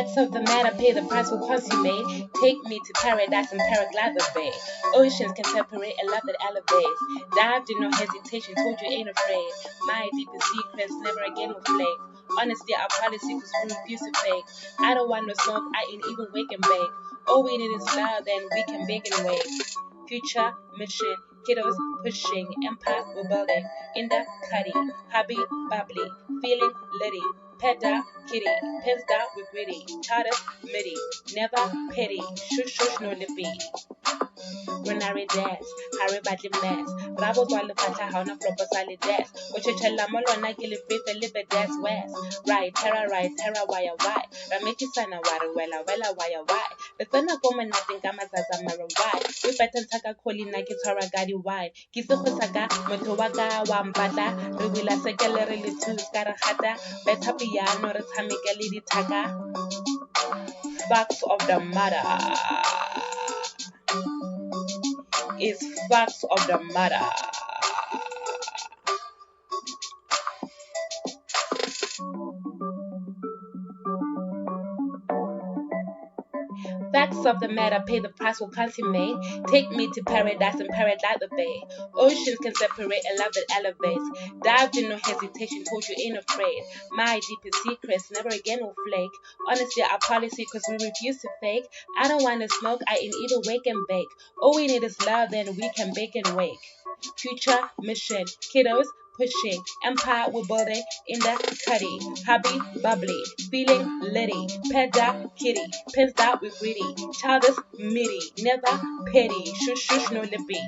Facts of the matter, pay the price for consummate. Take me to paradise and paraglide the bay. Oceans can separate a love that elevates. Dived in no hesitation, told you ain't afraid. My deepest secrets never again will flake. Honesty our policy, cause we refuse to fake. I don't want no smoke, I ain't even wake and bake. All we need is love, then we can bake and wake. Future, mission, kiddos pushing, empire we're building. In the cuddy, hobby, bubbly, feeling litty. Peda, kitty, pins down with gritty. Charter, midi, never petty. Shush, shush, no lippy. Renary dance, Harry Badly mess. Rabos while the fata hauna proposali death. Which a chelamolo nakili faith a live death west. Right, terror, wire, why? Rameki sana wella, why? The son of woman nothing gamazaza maro why? We better taka koli nakitara gadi why? Kisokosaka, motowaga, wambata, Rubila sekelere litu, skarahata, better piano, tamikali taka. Facts of the matter. Is facts of the matter. Facts of the matter, pay the price for consummate. Take me to paradise and paraglide the bay. Oceans can separate a love that elevates. Dived in no hesitation, told you ain't afraid. My deepest secrets never again will flake. Honestly, our policy, cause we refuse to fake. I don't wanna smoke, I ain't even wake and bake. All we need is love, then we can bake and wake. Future, mission, kiddos pushing, empire we're building. In the cuddy, hobby, bubbly, feeling litty. Peda, kitty, pins out with gritty. Childish, midi, never petty. Shush, shush, no lippy.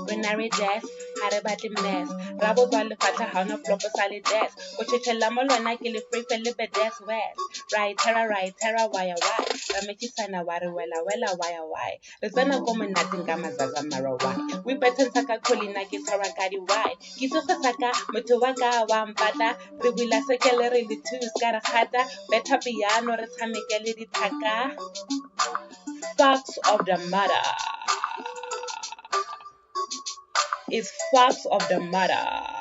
Renary death, Harry Badly mess. Rabos while the fata hauna proposali death. Which a chelamolo nakili free for live death west. Right, terror, wire, why? Rameki sana wella, why? The son of woman nothing gamazaza maro why? We better saka koli nakitara gadi why? Kisokosaka, motowaga, wambata, Rubila sekelere litu, skarahata, better piano, tamikali taka. Facts of the matter. Is facts of the matter.